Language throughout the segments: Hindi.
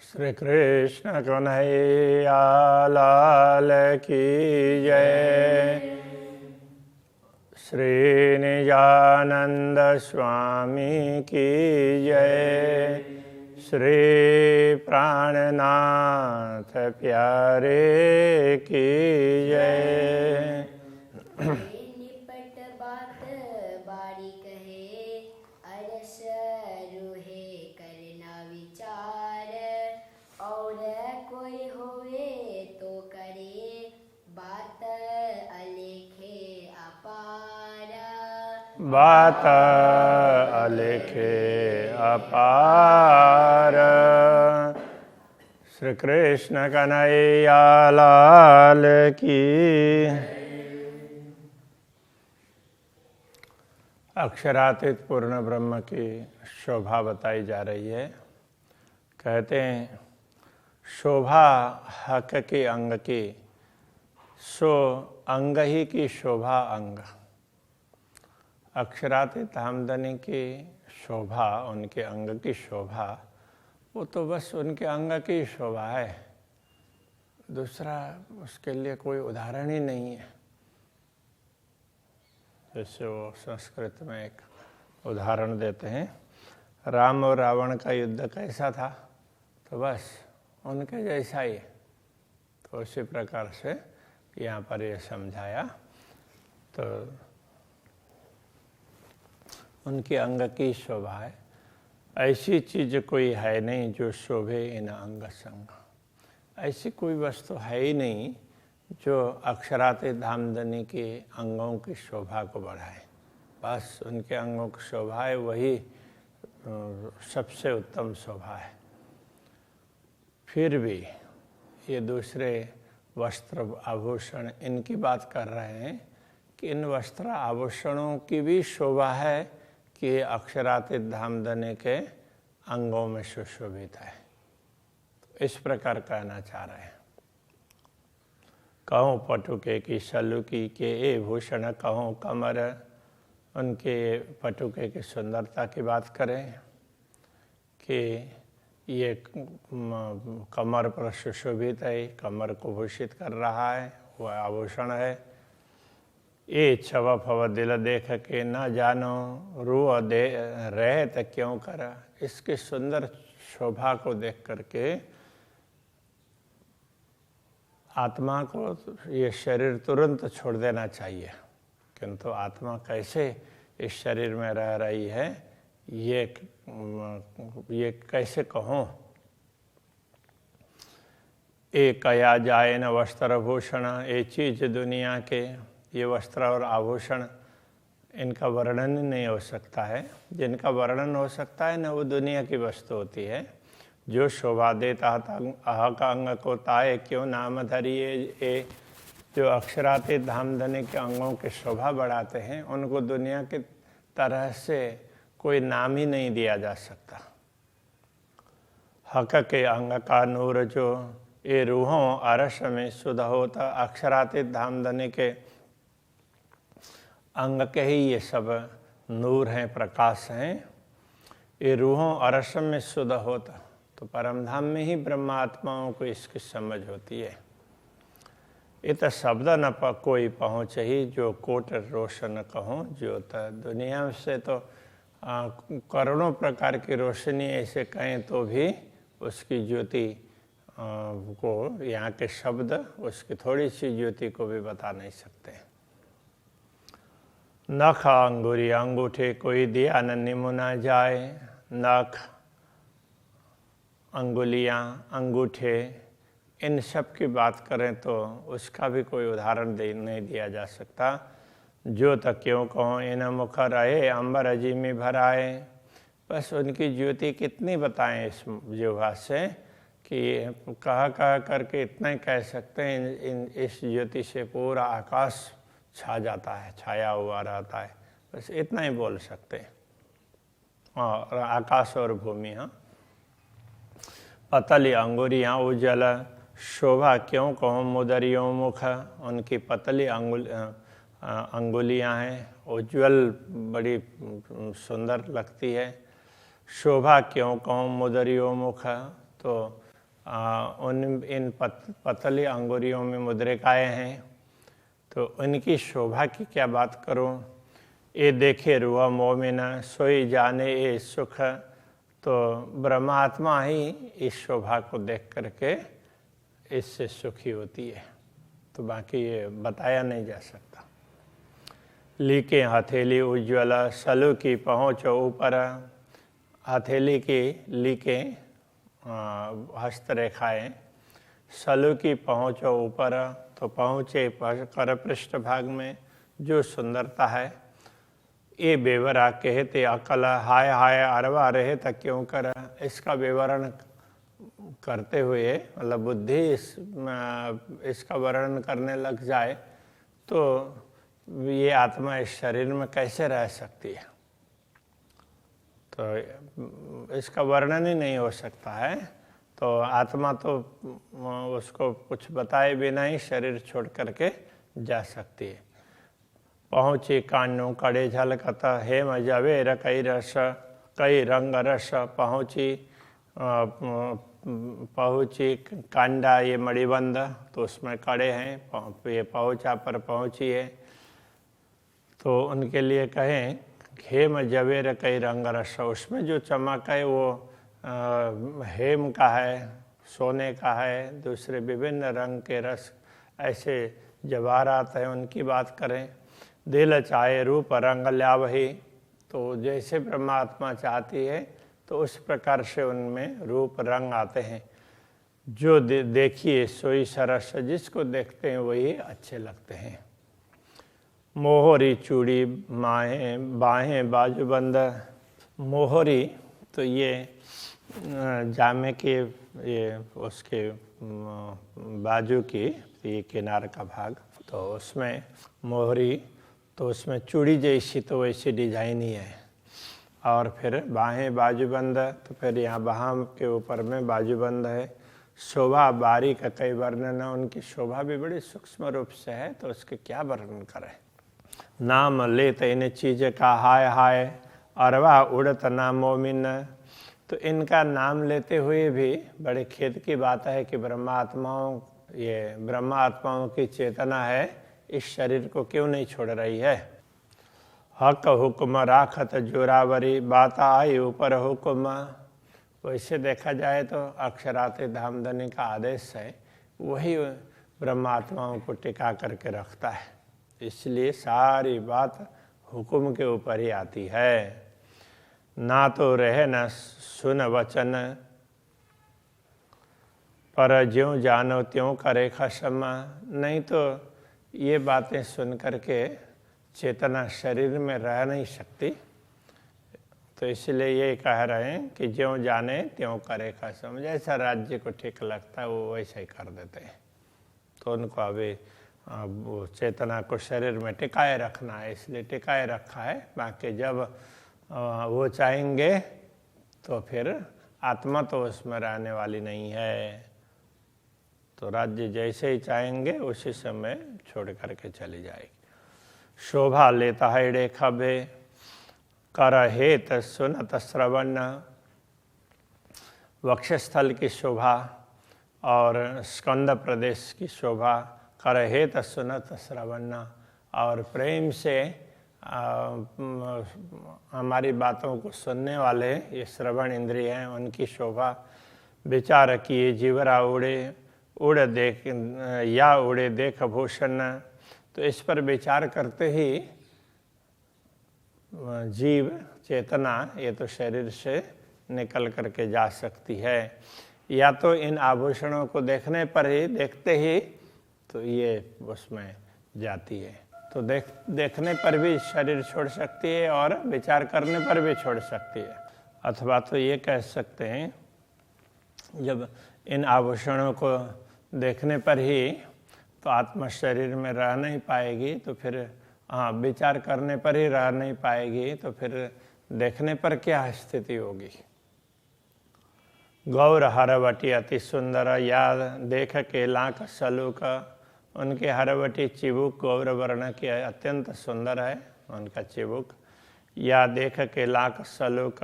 श्री कृष्ण कन्हैया लाल की जय। श्री निजानंद स्वामी की जय। श्री प्राणनाथ प्यारे की जय। निपट बात बारी कहे अरस रूहे करना विचार और कोई होवे तो करे बात अलेखे अपार। बात अलेखे अपार। श्री कृष्ण कन्हैया लाल की। अक्षरातीत पूर्ण ब्रह्म की शोभा बताई जा रही है। कहते हैं शोभा हक की अंग की, सो अंग ही की शोभा अंग। अक्षरातीत धामधनी की शोभा, उनके अंग की शोभा, वो तो बस उनके अंग की शोभा है, दूसरा उसके लिए कोई उदाहरण ही नहीं है। जैसे वो संस्कृत में एक उदाहरण देते हैं, राम और रावण का युद्ध कैसा था, तो बस उनके जैसा ही। तो उसी प्रकार से यहाँ पर ये समझाया। तो उनके अंग की शोभा है। ऐसी चीज कोई है नहीं जो शोभे इन अंग संग। ऐसी कोई वस्तु है ही नहीं जो अक्षरातीत धामधनी के अंगों की शोभा को बढ़ाए। बस उनके अंगों की शोभा है, वही सबसे उत्तम शोभा है। फिर भी ये दूसरे वस्त्र आभूषण इनकी बात कर रहे हैं कि इन वस्त्र आभूषणों की भी शोभा है कि अक्षरातीत धामधनी के अंगों में सुशोभित है। तो इस प्रकार कहना चाह रहे हैं। कहूँ पटुके की सलुकी के ए भूषण, कहूँ कमर, उनके पटुके की सुंदरता की बात करें कि ये कमर पर सुशोभित है, कमर को भूषित कर रहा है, वह आभूषण है। ये छवा फवा दिल देख के न जानो, रूह दे रहे तो क्यों करा। इसकी सुंदर शोभा को देख करके आत्मा को ये शरीर तुरंत छोड़ देना चाहिए, किंतु आत्मा कैसे इस शरीर में रह रही है ये कैसे कहूँ। एक कया जाए न वस्त्र भूषण, ये चीज दुनिया के, ये वस्त्र और आभूषण इनका वर्णन ही नहीं हो सकता है। जिनका वर्णन हो सकता है न वो दुनिया की वस्तु होती है। जो शोभा देता अह का अंग को ताए क्यों नाम धरिए, ये जो अक्षरातीत धामधनी के अंगों की शोभा बढ़ाते हैं उनको दुनिया की तरह से कोई नाम ही नहीं दिया जा सकता। हक के अंग का नूर जो ये रूहों अरस में शुद्ध होता, अक्षरातीत धामधनी के अंग के ही ये सब नूर हैं, प्रकाश हैं। ये रूहों अरस में शुद्ध होता, तो परमधाम में ही ब्रह्मात्माओं को इसकी समझ होती है। इत शब्द न कोई पहुँच ही, जो कोट रोशन कहूँ ज्योत। दुनिया से तो करोड़ों प्रकार की रोशनी ऐसे कहें तो भी उसकी ज्योति को, यहाँ के शब्द उसकी थोड़ी सी ज्योति को भी बता नहीं सकते। नख अंगूरी अंगूठे कोई दिया न निमुना जाए। नख, अंगुलियाँ, अंगूठे, इन सब की बात करें तो उसका भी कोई उदाहरण नहीं दिया जा सकता। जो तक क्यों कहूँ इन मुख रहे अंबर अजी में भराए। बस उनकी ज्योति कितनी बताएं इस जिह्वा से कि कह करके इतना ही कह सकते हैं। इस ज्योति से पूरा आकाश छा जाता है, छाया हुआ रहता है, बस इतना ही बोल सकते हैं। और आकाश और भूमि, हाँ। पतली अंगुरियाँ उज्जवल, शोभा क्यों कहूँ मुदरियों मुख। उनकी पतली अंगुलियाँ हैं, उज्ज्वल, बड़ी सुंदर लगती है। शोभा क्यों कहूँ मुदरियों मुख, तो इन पतली अंगुरियों में मुद्रिकाएँ हैं, तो उनकी शोभा की क्या बात करूं। ये देखे रुआ मोमिन सोई जाने ये सुख, तो ब्रह्मात्मा ही इस शोभा को देख करके इससे सुखी होती है, तो बाकी ये बताया नहीं जा सकता। लीके हथेली उज्ज्वल सलू की पहुँच ऊपर, हथेली की लीकें हस्तरेखाएँ, सलू की पहुँच ऊपर, तो पहुँचे कर पृष्ठ भाग में जो सुंदरता है। ये बेवरा कहते अकल हाय हाय अरवा रहे तक क्यों कर, इसका विवरण करते हुए मतलब बुद्धि इसका वर्णन करने लग जाए तो ये आत्मा इस शरीर में कैसे रह सकती है, तो इसका वर्णन ही नहीं हो सकता है। तो आत्मा तो उसको कुछ बताए बिना ही शरीर छोड़ करके जा सकती है। पहुँची कान्यों कड़े झलकत हेम जवेर कई रस कई रंग रस, पहुँची कांडा ये मणिबंध, तो उसमें कड़े हैं, ये पहुँचा पर पहुँची है, तो उनके लिए कहें हेम जवेर कई रंग रस, उसमें जो चमक है वो हेम का है, सोने का है, दूसरे विभिन्न रंग के रस ऐसे जवाहरात हैं, उनकी बात करें। दिल चाहे रूप रंग ल्यावही, तो जैसे परमात्मा चाहती है तो उस प्रकार से उनमें रूप रंग आते हैं। जो देखिए सोई सरस, जिसको देखते हैं वही अच्छे लगते हैं। मोहरी चूड़ी माहें बाहें बाजूबंद, मोहरी तो ये जामे के ये उसके बाजू की ये किनार का भाग, तो उसमें मोहरी, तो उसमें चूड़ी जैसी तो वैसी डिजाइन ही है। और फिर बाहें बाजूबंद, तो फिर यहाँ बाहों के ऊपर में बाजूबंद है। शोभा बारीक कई वर्णन, उनकी शोभा भी बड़ी सूक्ष्म रूप से है, तो उसके क्या वर्णन करें। नाम लेते इन चीज का हाय हाय अरवा उड़त ना मोमिन, तो इनका नाम लेते हुए भी बड़े खेद की बात है कि ब्रह्मा आत्माओं की चेतना है इस शरीर को क्यों नहीं छोड़ रही है। हक हुक्म राखत जोरावरी, बात आई ऊपर हुक्म, वैसे देखा जाए तो अक्षराते धामधनी का आदेश है, वही ब्रह्मात्माओं को टिका करके रखता है, इसलिए सारी बात हुक्म के ऊपर ही आती है। ना तो रहे न सुन वचन, पर ज्यों जानो त्यों करे खसम, नहीं तो ये बातें सुन करके चेतना शरीर में रह नहीं सकती, तो इसलिए ये कह रहे हैं कि ज्यों जाने त्यों करे खसम, जैसा राज्य को ठीक लगता है वो वैसा ही कर देते हैं। तो उनको अभी वो चेतना को शरीर में टिकाए रखना है, इसलिए टिकाए रखा है। बाकी जब वो चाहेंगे तो फिर आत्मा तो उसमें रहने वाली नहीं है, तो राज्य जैसे ही चाहेंगे उसी समय छोड़ करके चली जाएगी। शोभा लेता है रेखा बे कर हेत सुनत श्रवण, वक्षस्थल की शोभा और स्कंद प्रदेश की शोभा, कर हेत सुनत श्रवण, और प्रेम से हमारी बातों को सुनने वाले ये श्रवण इंद्रिय हैं, उनकी शोभा। विचार किए जीवरा उड़ देख या उड़े देख भूषण, तो इस पर विचार करते ही जीव चेतना ये तो शरीर से निकल करके जा सकती है, या तो इन आभूषणों को देखने पर ही देखते ही तो ये उसमें जाती है। तो देखने पर भी शरीर छोड़ सकती है और विचार करने पर भी छोड़ सकती है। अथवा तो ये कह सकते हैं जब इन आभूषणों को देखने पर ही तो आत्मा शरीर में रह नहीं पाएगी, तो फिर विचार करने पर ही रह नहीं पाएगी, तो फिर देखने पर क्या स्थिति होगी। गौर हरवटी अति सुंदर, याद देख के लाख सलूक, उनके हरवटी चिबुक गौर वर्ण की अत्यंत सुंदर है उनका चिबुक। या देख के लाख सलूक,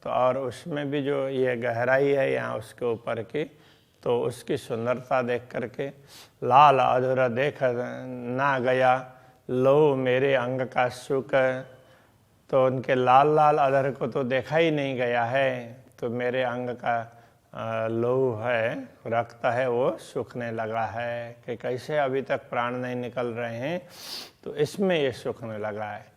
तो और उसमें भी जो ये गहराई है यहाँ उसके ऊपर की, तो उसकी सुंदरता देख करके लाल अधूरा देख ना गया लो मेरे अंग का सुख, तो उनके लाल लाल अधर को तो देखा ही नहीं गया है, तो मेरे अंग का लहू है, रक्त है, वो सूखने लगा है कि कैसे अभी तक प्राण नहीं निकल रहे हैं, तो इसमें ये सूखने लगा है।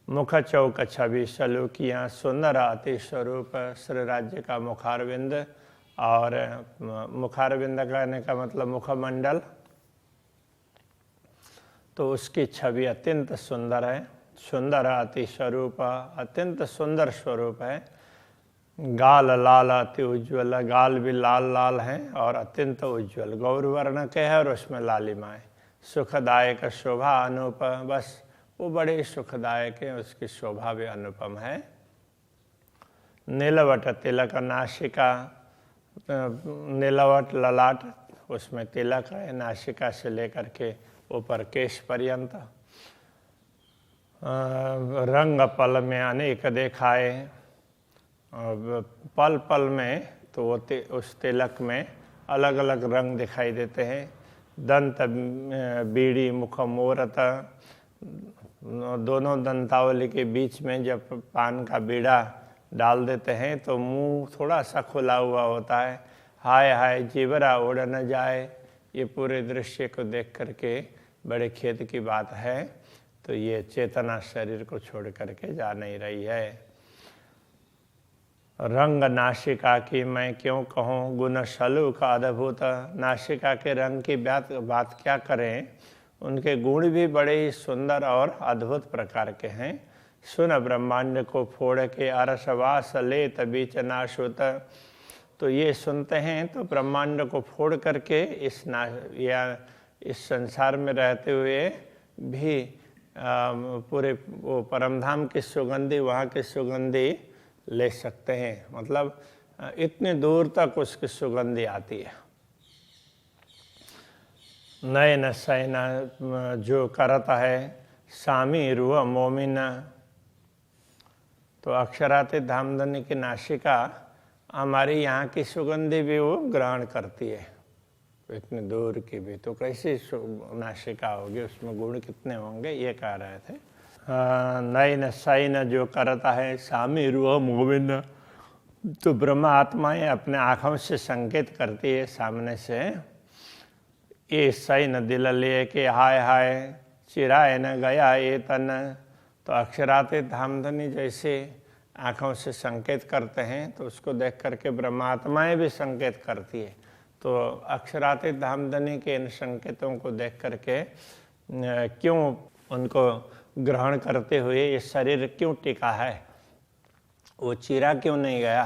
मुख चौक छवि सलूकियाँ सुंदर अति स्वरूप, श्री राज्य का मुखारविंद, और मुखारविंद कहने का मतलब मुखमंडल, तो उसकी छवि अत्यंत सुंदर है। सुंदर अति स्वरूप, अत्यंत सुंदर स्वरूप है। गाल लाल अति उज्ज्वल, गाल भी लाल लाल हैं और अत्यंत उज्ज्वल, गौरवर्ण के है और उसमें लालिमा है। सुखदायक शोभा अनूप, बस वो बड़े सुखदायक है, उसकी शोभा भी अनुपम है। नीलवट तिलक नासिका, नीलवट ललाट, उसमें तिलक है, नासिका से लेकर के ऊपर केश पर्यंत। रंग पल में अनेक देखाए, पल पल में तो वो उस तिलक में अलग अलग रंग दिखाई देते हैं। दंत बीड़ी मुख मोरत, दोनों दंतावली के बीच में जब पान का बीड़ा डाल देते हैं तो मुंह थोड़ा सा खुला हुआ होता है। हाय हाय जीवरा उड़ न जाए, ये पूरे दृश्य को देख करके बड़े खेद की बात है, तो ये चेतना शरीर को छोड़ करके जा नहीं रही है। रंग नासिका की मैं क्यों कहूँ, गुण सलूक अद्भुत, नासिका के रंग की बात क्या करें, उनके गुण भी बड़े ही सुंदर और अद्भुत प्रकार के हैं। सुन ब्रह्मांड को फोड़ के अरसवास ले तबीच नाशुत, तो ये सुनते हैं तो ब्रह्मांड को फोड़ करके इस संसार में रहते हुए भी पूरे वो परमधाम की सुगंधी, वहाँ की सुगंधी ले सकते हैं, मतलब इतने दूर तक उसकी सुगंधी आती है। नयन सैन जो करता है सामी रुआ मोमिन, तो अक्षरातीत धामधनी की नासिका हमारी यहाँ की सुगंधी भी वो ग्रहण करती है, इतने दूर की भी, तो कैसी नासिका होगी, उसमें गुण कितने होंगे, ये कह रहे थे। नयन सैन जो करता है सामी रुआ मोमिन, तो ब्रह्म आत्माएं अपने आँखों से संकेत करती है सामने से, ये सैन दिल लिए कि हाय हाय चिराए न गया ये तन, तो अक्षरातीत धामधनी जैसे आँखों से संकेत करते हैं तो उसको देख करके ब्रह्मात्माएं भी संकेत करती है। तो अक्षरातीत धामधनी के इन संकेतों को देख करके क्यों उनको ग्रहण करते हुए ये शरीर क्यों टिका है, वो चीरा क्यों नहीं गया।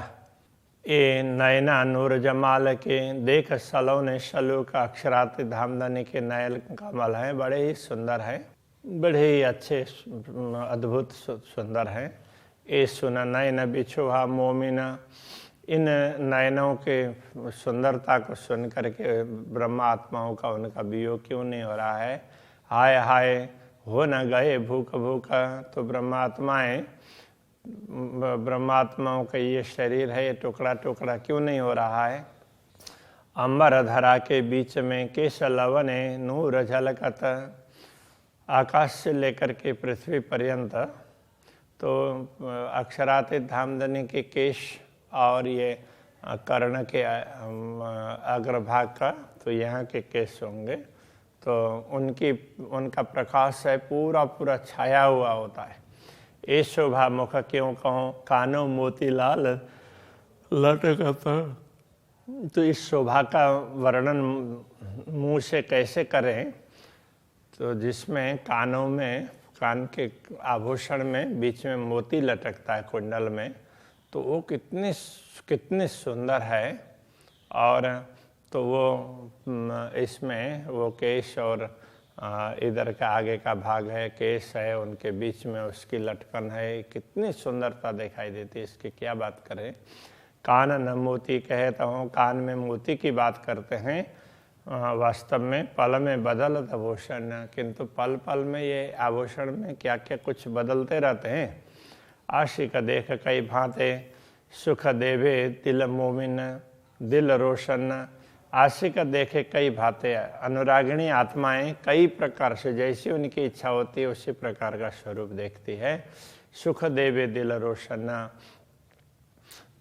ये नयना नूर जमाल के देख सलोने सलूक, अक्षरातीत धामधनी के नयल कमल हैं, बड़े ही सुंदर हैं, बड़े ही अच्छे अद्भुत सुंदर हैं। ये सुन नयन बिछुहा मोमिन, इन नयनों के सुंदरता को सुन करके ब्रह्म आत्माओं का उनका वियोग क्यों नहीं हो रहा है। हाय हाय हो न गए भूख भूख, तो ब्रह्मात्माओं का ये शरीर है, ये टुकड़ा टुकड़ा क्यों नहीं हो रहा है। अंबर धरा के बीच में केश लवने नूर झलकत, आकाश से लेकर के पृथ्वी पर्यंत, तो अक्षरातीत धामधनी के केश और ये कर्ण के अग्रभाग का, तो यहाँ के केश होंगे, तो उनका प्रकाश है पूरा पूरा छाया हुआ होता है। ये शोभा मुख क्यों कहूँ कानों मोतीलाल लटकता, तो इस शोभा का वर्णन मुँह से कैसे करें, तो जिसमें कानों में, कान के आभूषण में बीच में मोती लटकता है कुंडल में, तो वो कितने सुंदर है। और तो वो इसमें वो केश और इधर का आगे का भाग है, केश है, उनके बीच में उसकी लटकन है, कितनी सुंदरता दिखाई देती है, इसकी क्या बात करें। कान न मोती कहता हूँ, कान में मोती की बात करते हैं, वास्तव में पल में बदलत आभूषण, किंतु पल पल में ये आभूषण में क्या क्या कुछ बदलते रहते हैं। आशिक देख कई भांते सुख देवे तिल मोमिन, दिल रोशन आशिक देखे कई भांति, अनुरागिणी आत्माएं कई प्रकार से जैसी उनकी इच्छा होती है उसी प्रकार का स्वरूप देखती है। सुख देवे दिल रोशन,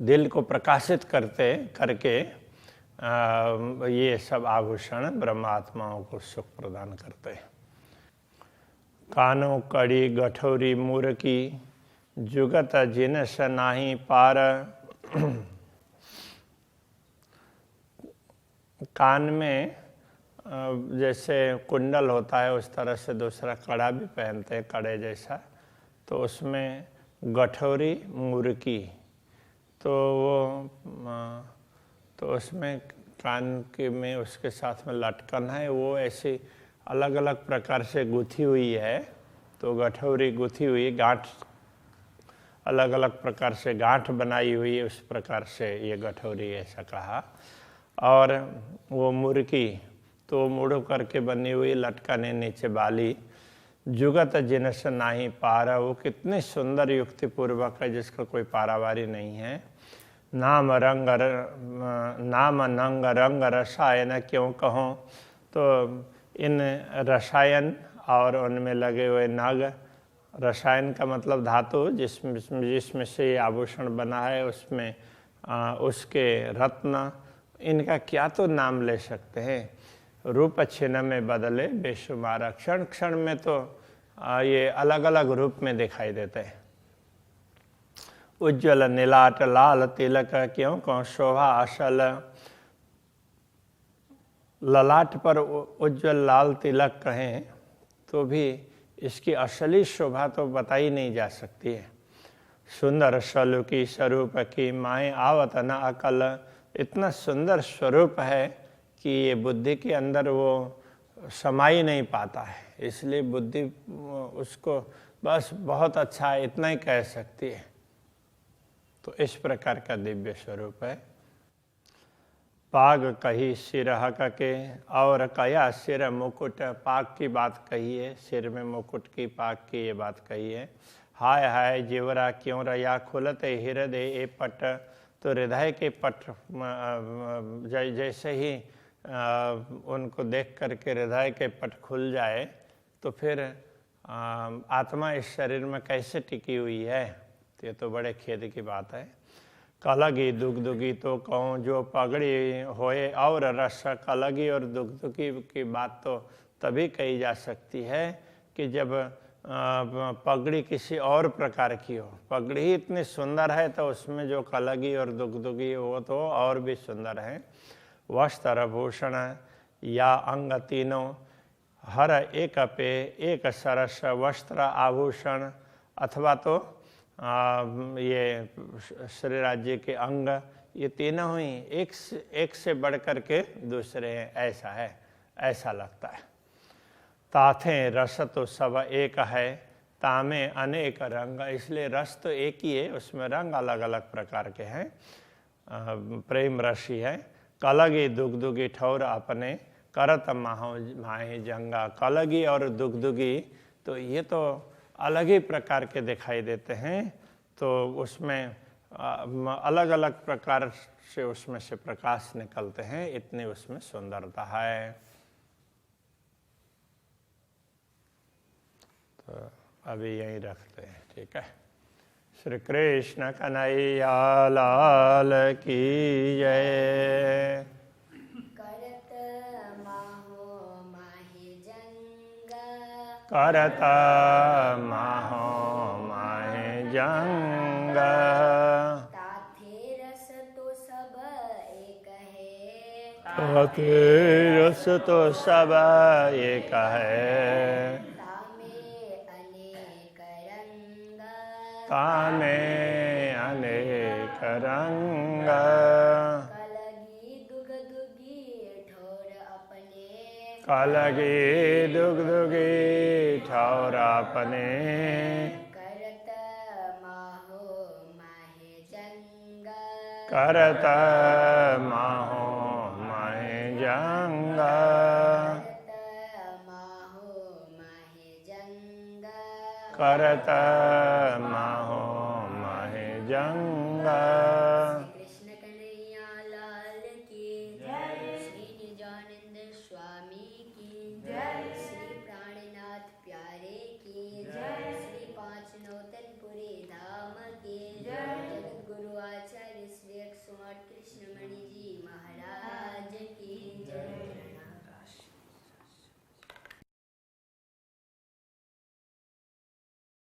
दिल को प्रकाशित करके ये सब आभूषण ब्रह्मात्माओं को सुख प्रदान करते हैं। कानों कड़ी गठौरी मूर की, जुगत जिनस नाही पार। कान में जैसे कुंडल होता है उस तरह से दूसरा कड़ा भी पहनते हैं, कड़े जैसा, तो उसमें गठौरी मुर्की, तो उसमें कान के में उसके साथ में लटकन है, वो ऐसी अलग अलग प्रकार से गुथी हुई है। तो गठौरी गुथी हुई, गांठ अलग अलग प्रकार से गांठ बनाई हुई है, उस प्रकार से ये गठौरी ऐसा कहा। और वो मुर्की तो मुड़ करके बनी हुई लटकने नीचे बाली। जुगत जिनस नाही पारा, वो कितनी सुंदर युक्ति पूर्वक है जिसका कोई पारावारी नहीं है। नाम नंग रंग रसायन क्यों कहो, तो इन रसायन और उनमें लगे हुए नग, रसायन का मतलब धातु जिसमें से ये आभूषण बना है, उसमें उसके रत्न, इनका क्या तो नाम ले सकते हैं। रूप छिन्न में बदले बेशुमार, क्षण क्षण में तो ये अलग अलग रूप में दिखाई देते हैं। उज्ज्वल नीलाट लाल तिलक क्यों कहो शोभा असल, ललाट पर उज्ज्वल लाल तिलक कहें तो भी इसकी असली शोभा तो बताई नहीं जा सकती है। सुंदर सलुकी स्वरूप की माए आवत न अकल, इतना सुंदर स्वरूप है कि ये बुद्धि के अंदर वो समा ही नहीं पाता है, इसलिए बुद्धि उसको बस बहुत अच्छा है इतना ही कह सकती है। तो इस प्रकार का दिव्य स्वरूप है। पाग कही सिर हक के और कया सिर मुकुट, पाग की बात कही है, सिर में मुकुट की पाग की ये बात कही है। हाय हाय जीवरा क्यों रया खुलते हृदय ए पट, तो हृदय के पट जैसे ही उनको देख करके हृदय के पट खुल जाए तो फिर आत्मा इस शरीर में कैसे टिकी हुई है, ये तो बड़े खेद की बात है। कलगी दुगदुगी तो कहूँ जो पगड़ी होए और रस, कलगी और दुगदुगी की बात तो तभी कही जा सकती है कि जब पगड़ी किसी और प्रकार की हो। पगड़ी ही इतनी सुंदर है तो उसमें जो कलगी और दुगदुगी वो तो और भी सुंदर है। वस्त्र भूषण या अंग तीनों, हर एक पे एक सरस वस्त्र आभूषण, अथवा तो ये श्री राज्य के अंग, ये तीनों ही एक से बढ़ कर के दूसरे हैं, ऐसा है, ऐसा लगता है। ताथे रस तो सब एक है, तामे अनेक रंग, इसलिए रस तो एक ही है, उसमें रंग अलग अलग प्रकार के हैं। प्रेम रसी है। कलगी दुगदुगी ठौर अपने, करत माहे जंगा, कलगी और दुगदुगी तो ये तो अलग ही प्रकार के दिखाई देते हैं, तो उसमें अलग अलग प्रकार से उसमें से प्रकाश निकलते हैं, इतनी उसमें सुंदरता है। तो अभी यहीं रखते हैं, ठीक है। श्री कृष्ण कन्हैया लाल की जय। करत माहो माहे जंगा, करत माहो माहे जंगा, ताथे रस तो सब एक है, ताथे रस तो सब एक है, तामे अनेक रंग, कलगी दुगदुगी ठोर अपने, कलगी दुगदुगी ठौर अपने, करत माहो माहे जंगा, करत माहो माहे जंगा, करत माहो माहे जंगा। कृष्ण कन्हैया लाल रतनपुरी धाम की जय। जगत गुरु आचार्य श्री 108 कृष्णमणि जी महाराज